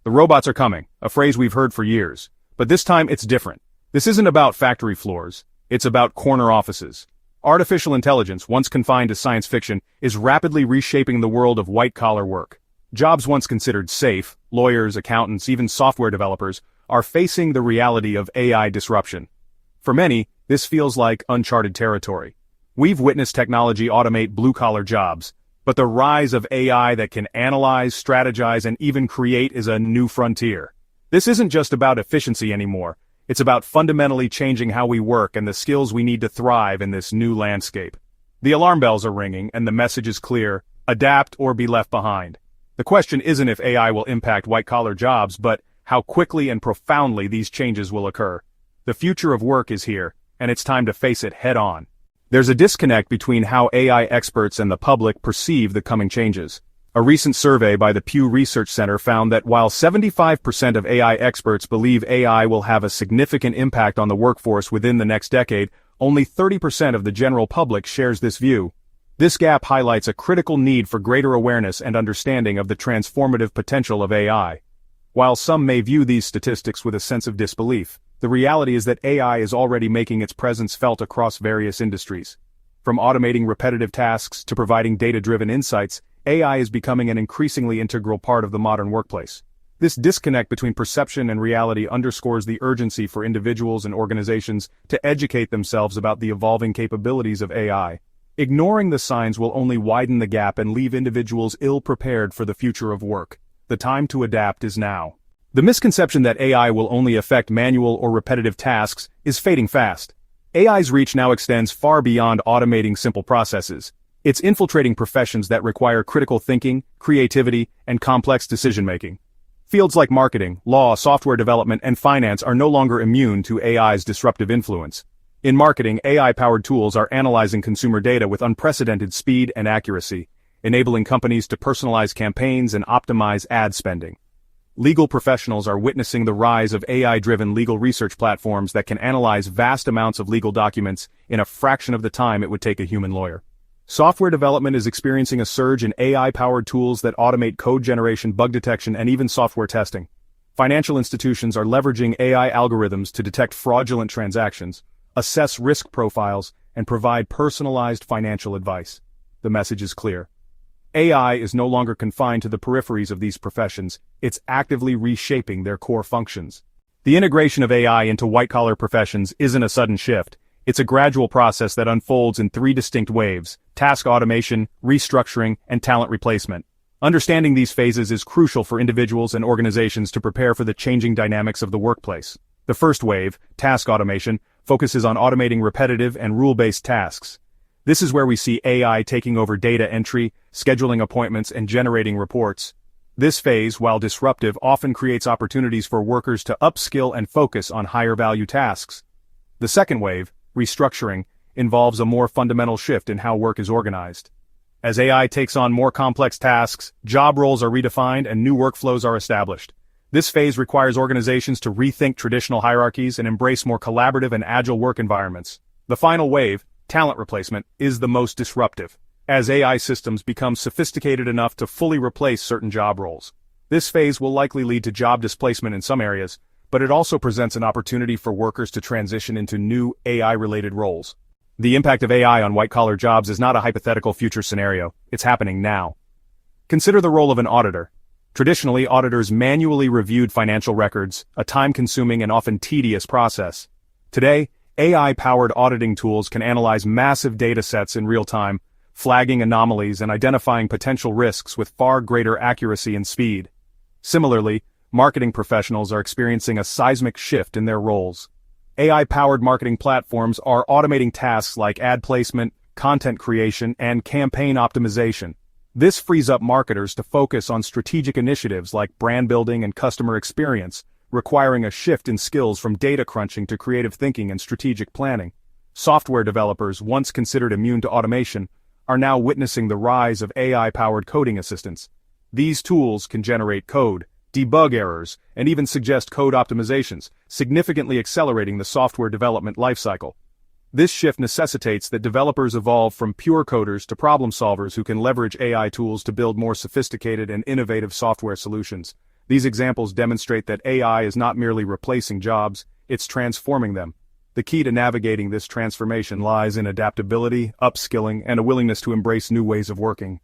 The robots are coming, a phrase we've heard for years. But this time it's different. This isn't about factory floors, it's about corner offices. Artificial intelligence, once confined to science fiction, is rapidly reshaping the world of white-collar work. Jobs once considered safe, lawyers, accountants, even software developers, are facing the reality of AI disruption. For many, this feels like uncharted territory. We've witnessed technology automate blue-collar jobs, but the rise of AI that can analyze, strategize, and even create is a new frontier. This isn't just about efficiency anymore, it's about fundamentally changing how we work and the skills we need to thrive in this new landscape. The alarm bells are ringing and the message is clear: adapt or be left behind. The question isn't if AI will impact white-collar jobs, but how quickly and profoundly these changes will occur. The future of work is here, and it's time to face it head-on. There's a disconnect between how AI experts and the public perceive the coming changes. A recent survey by the Pew Research Center found that while 75% of AI experts believe AI will have a significant impact on the workforce within the next decade, only 30% of the general public shares this view. This gap highlights a critical need for greater awareness and understanding of the transformative potential of AI. While some may view these statistics with a sense of disbelief, the reality is that AI is already making its presence felt across various industries. From automating repetitive tasks to providing data-driven insights, AI is becoming an increasingly integral part of the modern workplace. This disconnect between perception and reality underscores the urgency for individuals and organizations to educate themselves about the evolving capabilities of AI. Ignoring the signs will only widen the gap and leave individuals ill-prepared for the future of work. The time to adapt is now. The misconception that AI will only affect manual or repetitive tasks is fading fast. AI's reach now extends far beyond automating simple processes. It's infiltrating professions that require critical thinking, creativity, and complex decision-making. Fields like marketing, law, software development, and finance are no longer immune to AI's disruptive influence. In marketing, AI-powered tools are analyzing consumer data with unprecedented speed and accuracy, enabling companies to personalize campaigns and optimize ad spending. Legal professionals are witnessing the rise of AI-driven legal research platforms that can analyze vast amounts of legal documents in a fraction of the time it would take a human lawyer. Software development is experiencing a surge in AI-powered tools that automate code generation, bug detection, and even software testing. Financial institutions are leveraging AI algorithms to detect fraudulent transactions, assess risk profiles, and provide personalized financial advice. The message is clear. AI is no longer confined to the peripheries of these professions, it's actively reshaping their core functions. The integration of AI into white-collar professions isn't a sudden shift, it's a gradual process that unfolds in three distinct waves: task automation, restructuring, and talent replacement. Understanding these phases is crucial for individuals and organizations to prepare for the changing dynamics of the workplace. The first wave, task automation, focuses on automating repetitive and rule-based tasks. This is where we see AI taking over data entry, scheduling appointments, and generating reports. This phase, while disruptive, often creates opportunities for workers to upskill and focus on higher-value tasks. The second wave, restructuring, involves a more fundamental shift in how work is organized. As AI takes on more complex tasks, job roles are redefined and new workflows are established. This phase requires organizations to rethink traditional hierarchies and embrace more collaborative and agile work environments. The final wave, talent replacement, is the most disruptive, as AI systems become sophisticated enough to fully replace certain job roles. This phase will likely lead to job displacement in some areas, but it also presents an opportunity for workers to transition into new AI-related roles. The impact of AI on white-collar jobs is not a hypothetical future scenario, it's happening now. Consider the role of an auditor. Traditionally, auditors manually reviewed financial records, a time-consuming and often tedious process. Today, AI-powered auditing tools can analyze massive data sets in real time, flagging anomalies and identifying potential risks with far greater accuracy and speed. Similarly, marketing professionals are experiencing a seismic shift in their roles. AI-powered marketing platforms are automating tasks like ad placement, content creation, and campaign optimization. This frees up marketers to focus on strategic initiatives like brand building and customer experience, requiring a shift in skills from data crunching to creative thinking and strategic planning. Software developers, once considered immune to automation, are now witnessing the rise of AI-powered coding assistants. These tools can generate code, debug errors, and even suggest code optimizations, significantly accelerating the software development lifecycle. This shift necessitates that developers evolve from pure coders to problem solvers who can leverage AI tools to build more sophisticated and innovative software solutions. These examples demonstrate that AI is not merely replacing jobs, it's transforming them. The key to navigating this transformation lies in adaptability, upskilling, and a willingness to embrace new ways of working.